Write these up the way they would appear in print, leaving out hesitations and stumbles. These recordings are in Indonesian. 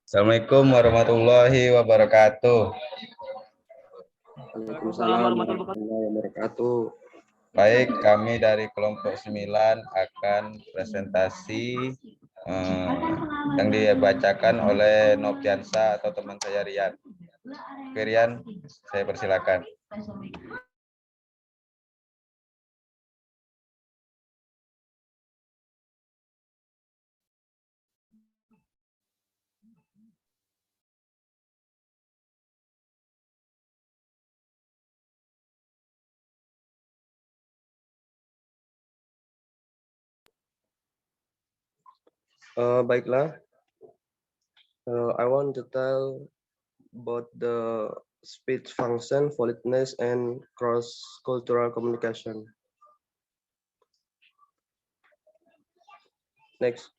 Assalamualaikum warahmatullahi wabarakatuh. Waalaikumsalam warahmatullahi wabarakatuh. Baik, kami dari kelompok 9 akan presentasi yang dibacakan oleh Nopiansa atau teman saya Rian. Oke Rian, saya persilakan. Baiklah, I want to tell about the speech function, politeness, and cross-cultural communication. Next.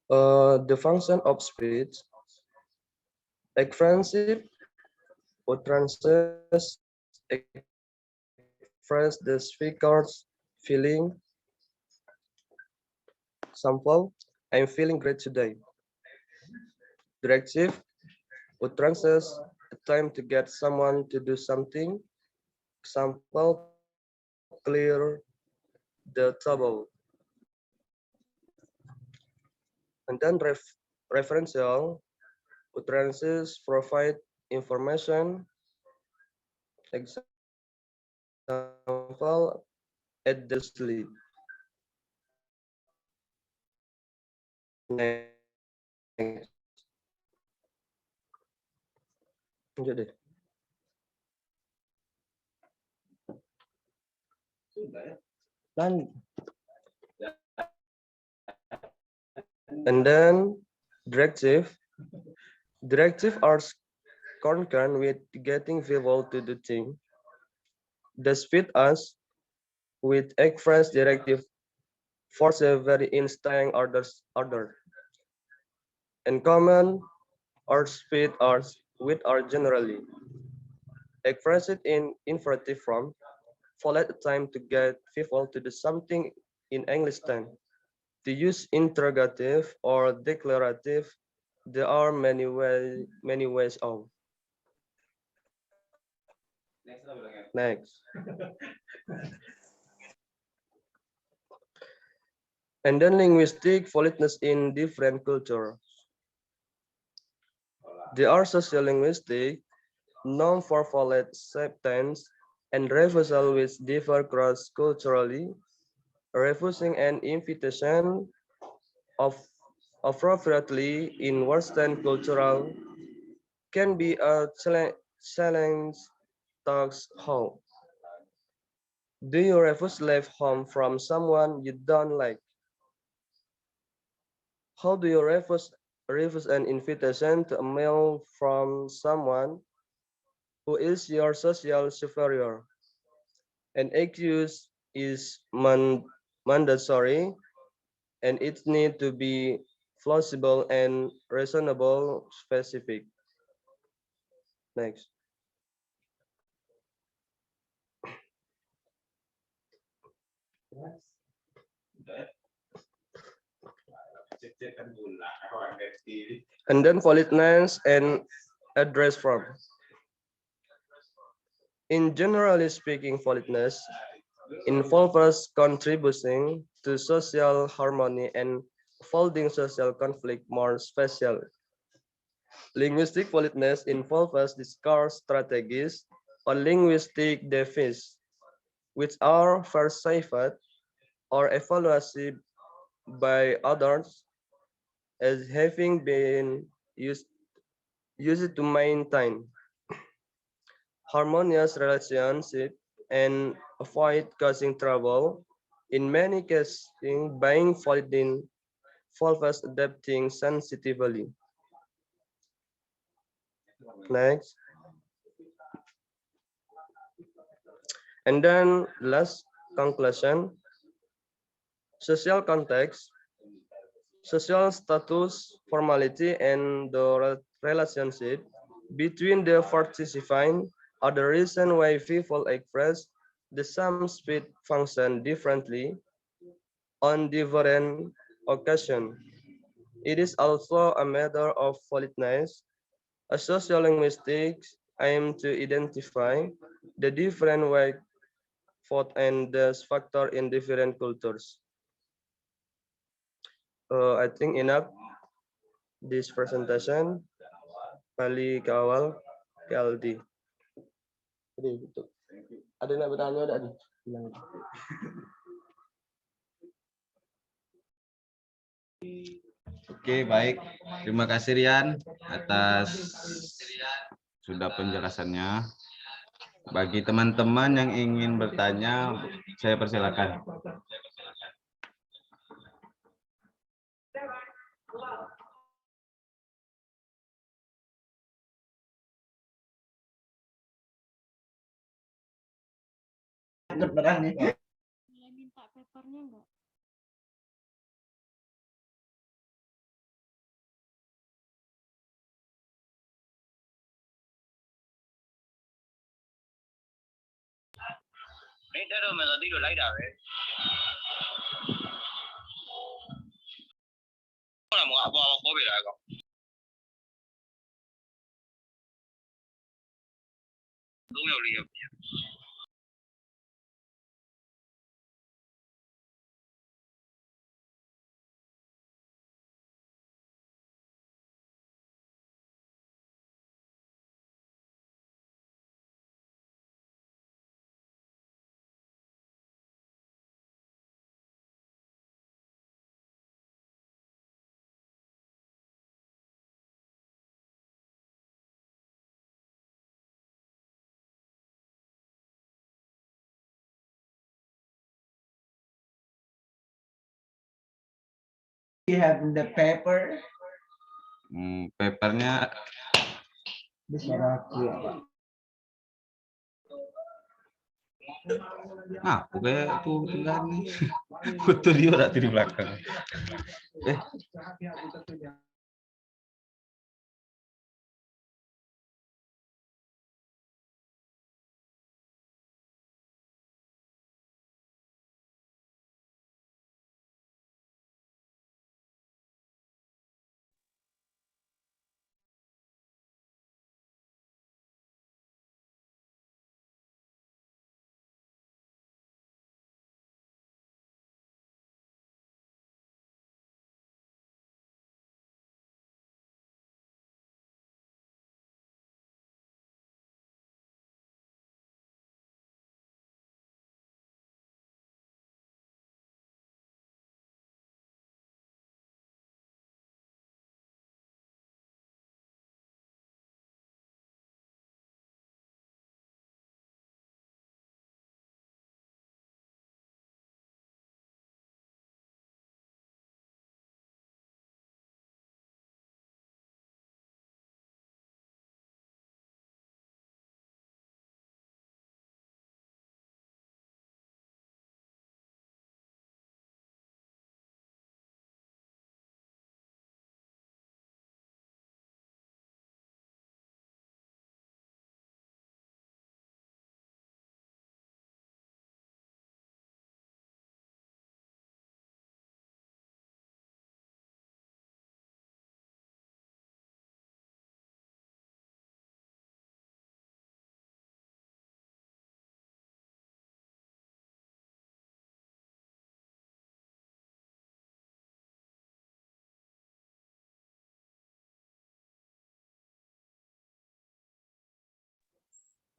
The function of speech, expressive utterances express the speaker's feeling. Sample, I'm feeling great today. Directive utterances attempt to get someone to do something. Example, clear the table. And then referential utterances provide information. Example, at the sleep. Next. Lanjut deh. And then directive are concerned with getting people to do things. The speed us with express directive force a very instinct order. In common, our speed ours with are generally expressed in infinitive form, followed time to get people to do something in English time. To use interrogative or declarative, there are many ways of. Next. And then linguistic politeness in different cultures. There are sociolinguistic, norm for polite acceptance, and refusal which differ cross-culturally. Refusing an invitation of appropriately in Western cultural can be a challenge. Talks how. Do you refuse leave home from someone you don't like? How do you refuse an invitation to a meal from someone who is your social superior? An excuse is mandatory and it needs to be plausible and reasonable specific. Next. And then politeness and address form. In generally speaking, politeness involves contributing to social harmony and avoiding social conflict more special. Linguistic politeness involves discourse strategies or linguistic devices, which are perceived or evaluated by others as having been used to maintain harmonious relationship and avoid causing trouble. In many cases, being followed involves adapting sensitively. Next. And then last conclusion, social context, social status, formality, and the relationship between the participants are the reason why people express The sum speed function differently on different occasions. It is also a matter of politeness. A sociolinguistics aim to identify the different way thought and thus factor in different cultures. I think enough this presentation. Balik ke awal ke Aldi. Jadi, gitu. Ada yang nak bertanya ada nih? Bilang. Oke, baik. Terima kasih Rian atas sudah penjelasannya. Bagi teman-teman yang ingin bertanya, saya persilakan. Boleh minta papernya enggak? Đấy, thế rồi mà giờ đi đổi lấy đảo đấy. Có là một họ bò có bị lại không? Đúng nhiều liều. You have the paper. Papernya Bisa aku ya, Pak. pokoknya tuh tinggal nih. Betul dia udah di belakang.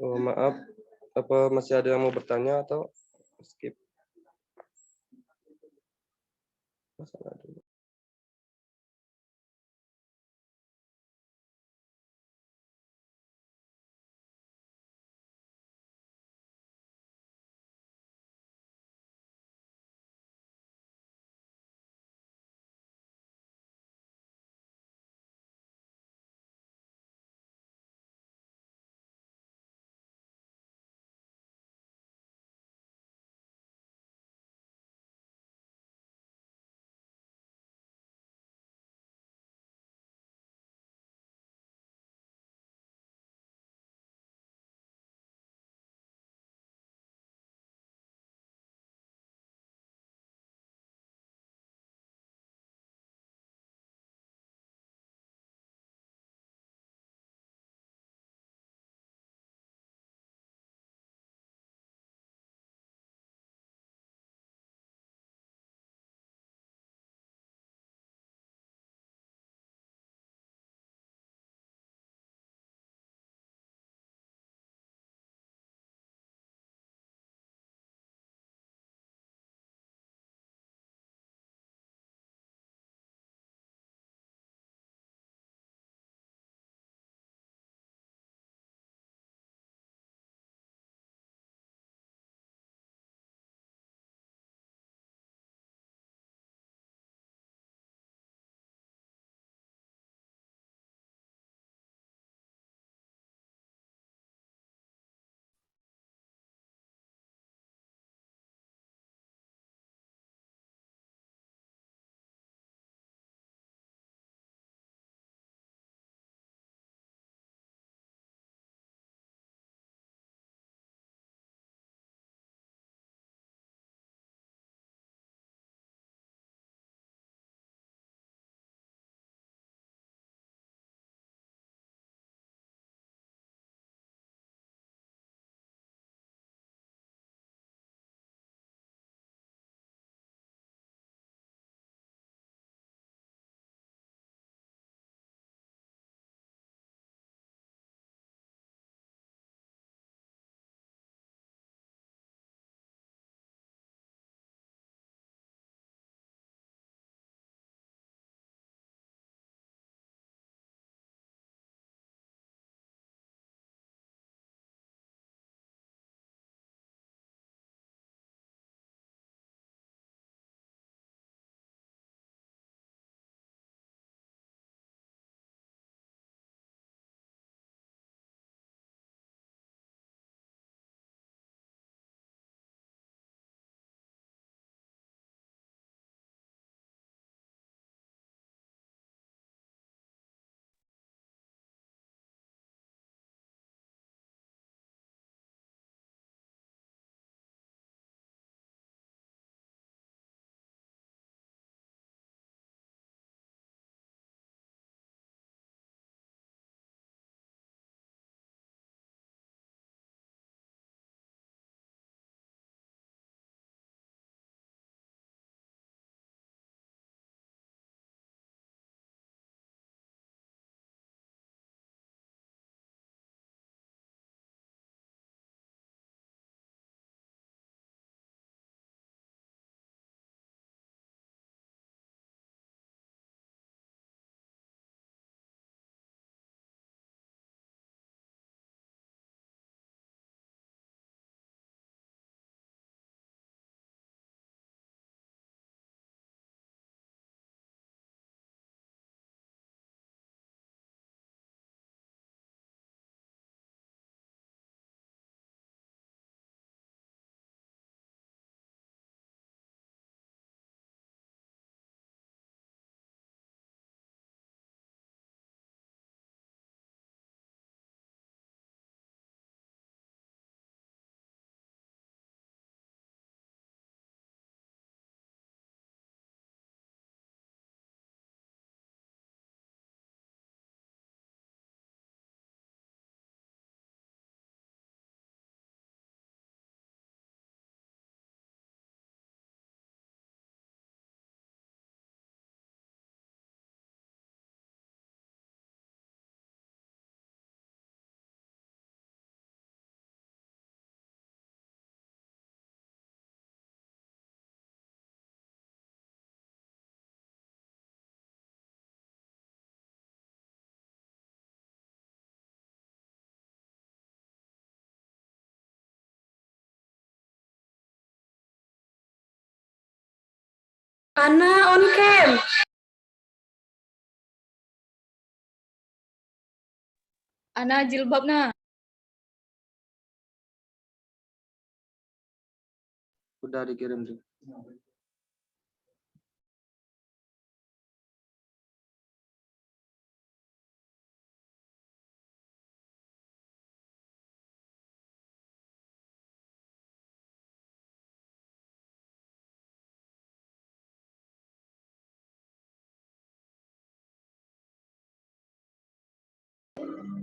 Oh, maaf, apa masih ada yang mau bertanya atau skip? Masalah dulu. Ana on cam. Ana jilbabna. Udah dikirim sih.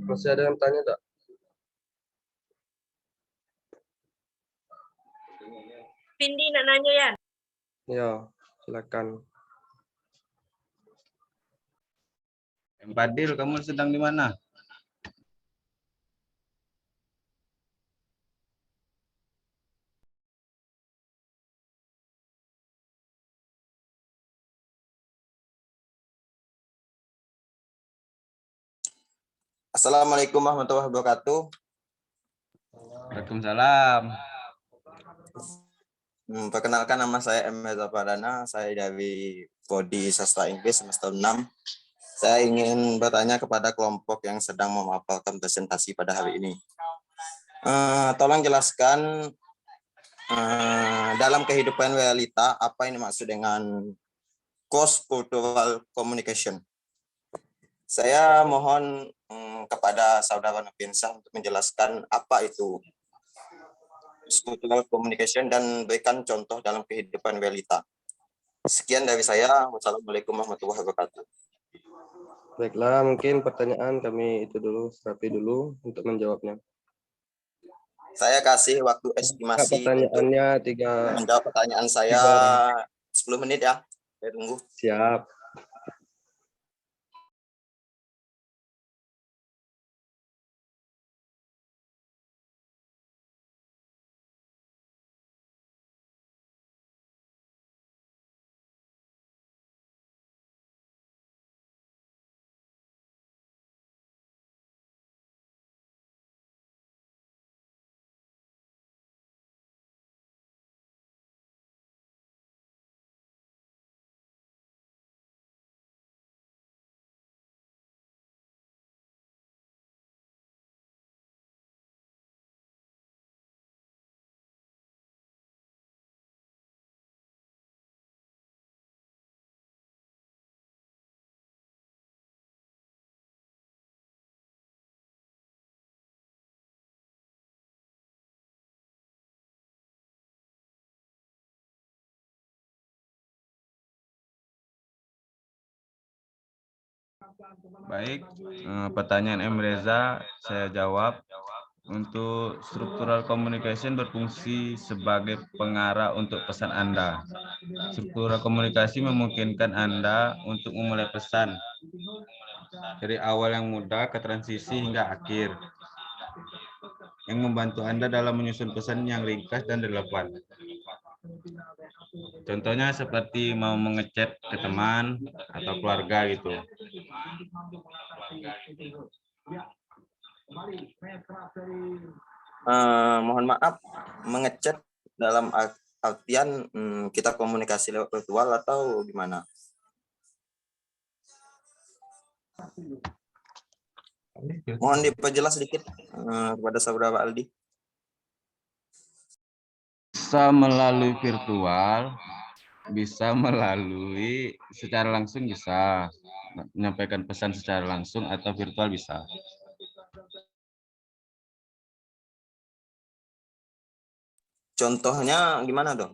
Masih ada yang tanya tak? Pindi nak nanya ya. Ya, silakan. Badil, kamu sedang di mana? Assalamualaikum warahmatullahi wabarakatuh. Waalaikumsalam. Perkenalkan, nama saya M. Reza Pradana. Saya dari Prodi Sastra Inggris semester 6. Saya ingin bertanya kepada kelompok yang sedang memaparkan presentasi pada hari ini. Tolong jelaskan dalam kehidupan realita apa yang dimaksud dengan cross-cultural communication. Saya mohon kepada saudara Nurdiansyah untuk menjelaskan apa itu cross-cultural communication dan berikan contoh dalam kehidupan realita. Sekian dari saya. Wassalamualaikum warahmatullahi wabarakatuh. Baiklah, mungkin pertanyaan kami itu dulu, rapi dulu untuk menjawabnya. Saya kasih waktu estimasi untuk Pertanyaannya menjawab pertanyaan saya 10 menit ya. Saya tunggu. Siap. Baik, pertanyaan M. Reza saya jawab. Untuk struktural communication berfungsi sebagai pengarah untuk pesan Anda. Struktural komunikasi memungkinkan Anda untuk memulai pesan dari awal yang mudah ke transisi hingga akhir, yang membantu Anda dalam menyusun pesan yang ringkas dan relevan. Contohnya seperti mau mengechat ke teman atau keluarga gitu. Mohon maaf, mengechat dalam artian kita komunikasi lewat virtual atau gimana? Mohon diperjelas sedikit kepada saudara Aldi. Bisa melalui virtual, bisa melalui secara langsung, bisa menyampaikan pesan secara langsung atau virtual bisa. Contohnya gimana dong?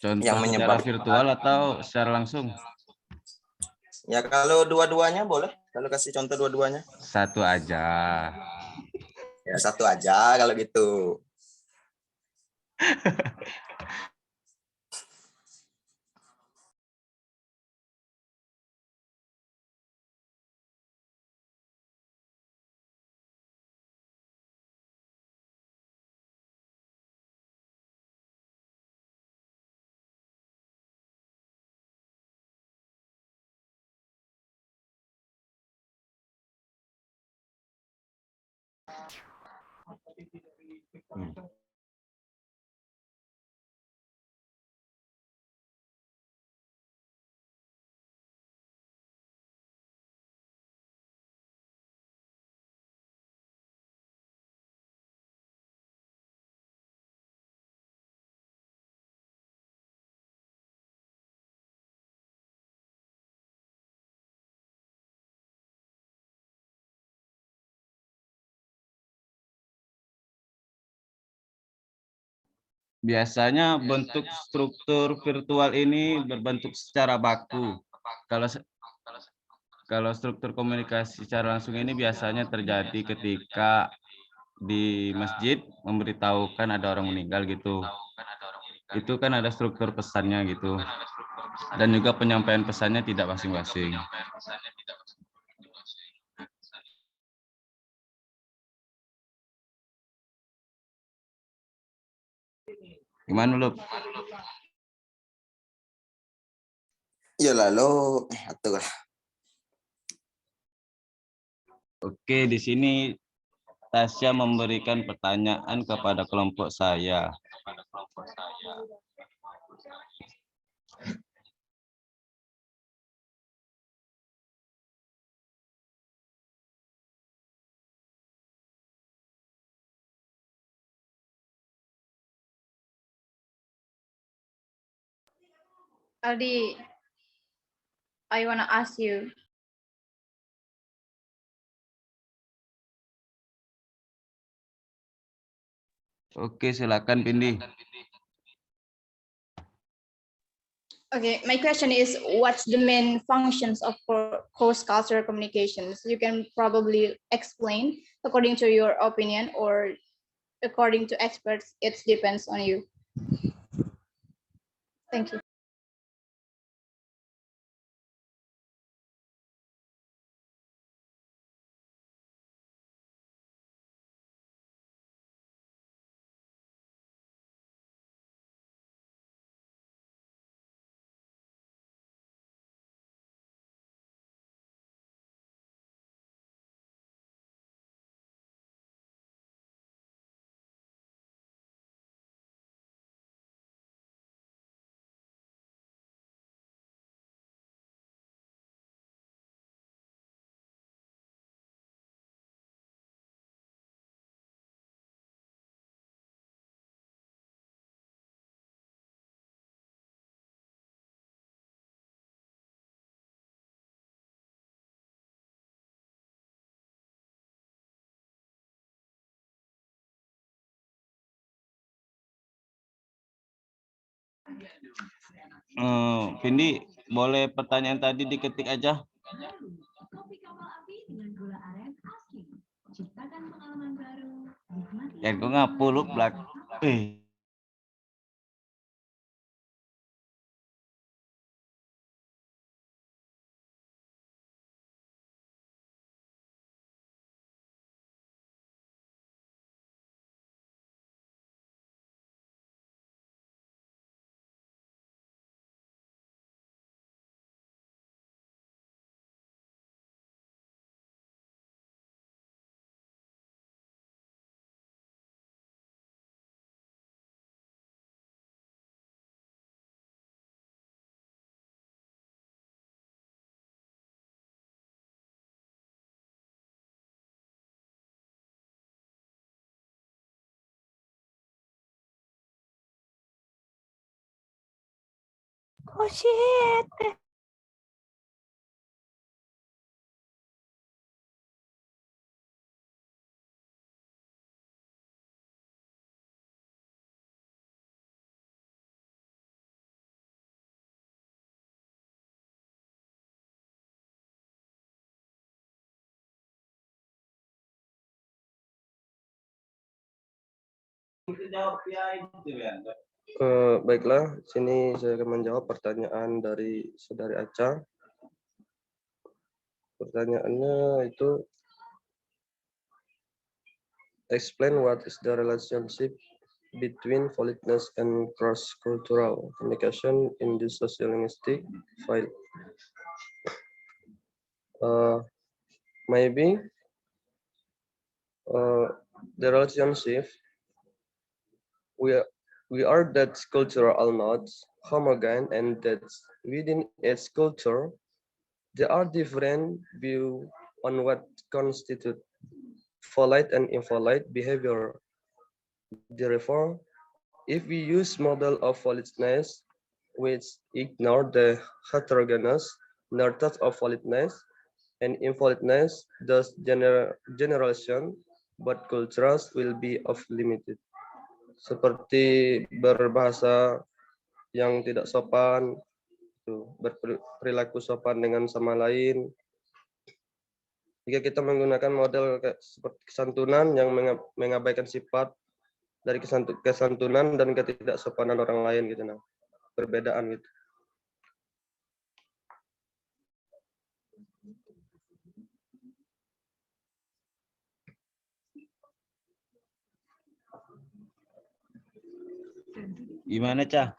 Contoh Yang secara menyebar virtual atau secara langsung? Ya kalau dua-duanya boleh. Kalau kasih contoh dua-duanya. Satu aja. Ya satu aja kalau gitu. Biasanya bentuk struktur virtual ini berbentuk secara baku. Kalau struktur komunikasi secara langsung ini biasanya terjadi ketika di masjid memberitahukan ada orang meninggal gitu. Itu kan ada struktur pesannya gitu. Dan juga penyampaian pesannya tidak masing-masing. Gimana lu? Ya lalu atur. Oke, di sini Tasya memberikan pertanyaan kepada kelompok saya. Aldi, I wanna ask you. Oke, silakan Pindi. Okay, my question is, what's the main functions of cross-cultural communications? You can probably explain according to your opinion, or according to experts, it depends on you. Thank you. Pindi, boleh pertanyaan tadi diketik aja. Ya, gue ngapulup belak. Oh shit. Baiklah, sini saya akan menjawab pertanyaan dari Saudari Aca. Pertanyaannya itu, explain what is the relationship between politeness and cross-cultural communication in the sociolinguistic file. Maybe the relationship we are that culture are not homogeneous, and that within its culture there are different views on what constitutes polite and impolite behavior. Therefore, if we use model of politeness which ignore the heterogeneous natures of politeness and impoliteness, thus generation, but cultures will be of limited. seperti berbahasa yang tidak sopan, berperilaku sopan dengan sama lain. Jika kita menggunakan model seperti kesantunan yang mengabaikan sifat dari kesantunan dan ketidaksopanan orang lain gitu, nah, perbedaan gitu. Gimana, Cah?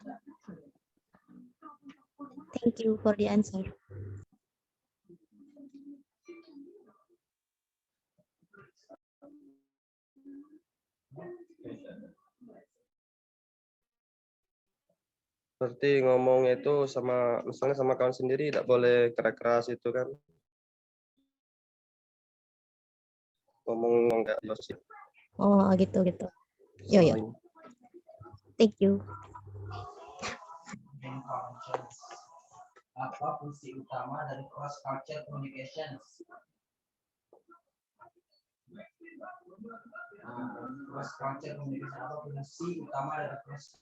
Thank you for the answer. Seperti ngomong itu misalnya sama kawan sendiri tidak boleh keras-keras itu kan. Ngomong enggak terus. Oh, gitu. Yo. Thank you. Apa fungsi utama dari cross culture communications? Cross culture communication, apa fungsi utama dari cross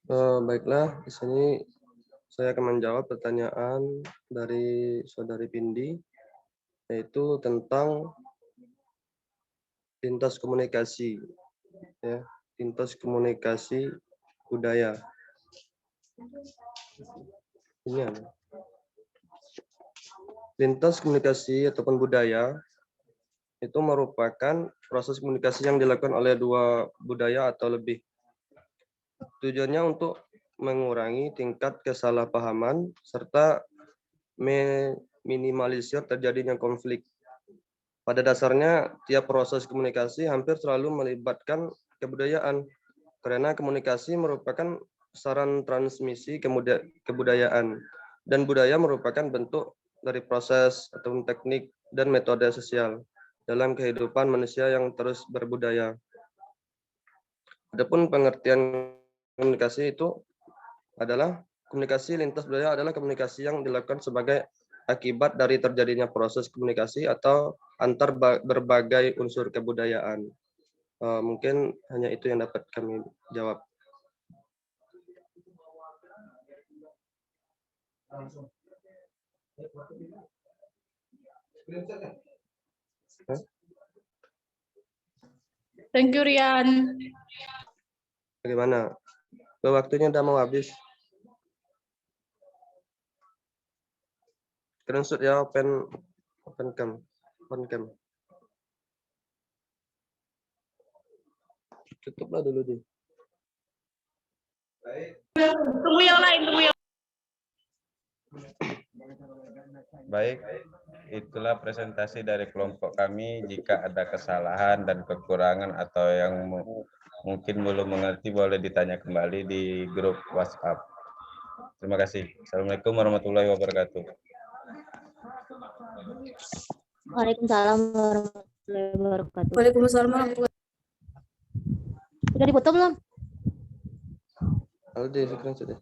Baiklah, di sini saya akan menjawab pertanyaan dari Saudari Pindi, yaitu tentang lintas komunikasi, ya, lintas komunikasi budaya. Ini ada. Lintas komunikasi ataupun budaya itu merupakan proses komunikasi yang dilakukan oleh dua budaya atau lebih. Tujuannya untuk mengurangi tingkat kesalahpahaman serta meminimalisir terjadinya konflik. Pada dasarnya, tiap proses komunikasi hampir selalu melibatkan kebudayaan, karena komunikasi merupakan saran transmisi kebudayaan, dan budaya merupakan bentuk dari proses atau teknik dan metode sosial dalam kehidupan manusia yang terus berbudaya. Adapun pengertian komunikasi itu adalah komunikasi lintas budaya adalah komunikasi yang dilakukan sebagai akibat dari terjadinya proses komunikasi atau antar berbagai unsur kebudayaan. Mungkin hanya itu yang dapat kami jawab. Langsung. Thank you, Rian. Bagaimana? Waktunya udah mau habis. Screenshot ya, open cam. Tutuplah dulu deh. Tunggu yang lain, Baik, itulah presentasi dari kelompok kami. Jika ada kesalahan dan kekurangan atau yang mungkin belum mengerti, boleh ditanya kembali di grup WhatsApp. Terima kasih. Assalamualaikum warahmatullahi wabarakatuh. Waalaikumsalam warahmatullahi wabarakatuh. Waalaikumsalam warahmatullahi. Sudah dipoto belum? Aldi, screenshot deh.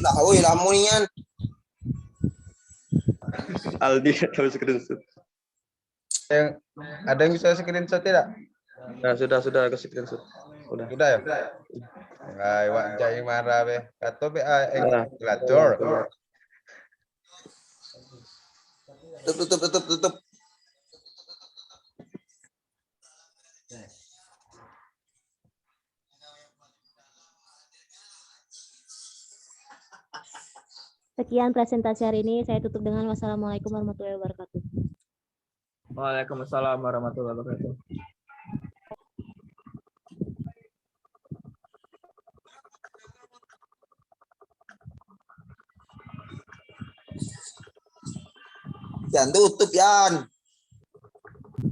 Lah, oi, lamunian. Aldi tahu screenshot. Ada yang bisa screenshot tidak? Nah, sudah aku screenshot. Udah. Sudah ya? Nggak, wak jai marah be. Atau be Nah, gelator. Tutup. Sekian presentasi hari ini. Saya tutup dengan wassalamualaikum warahmatullahi wabarakatuh. Waalaikumsalam warahmatullahi wabarakatuh. Jangan tutup, Yan.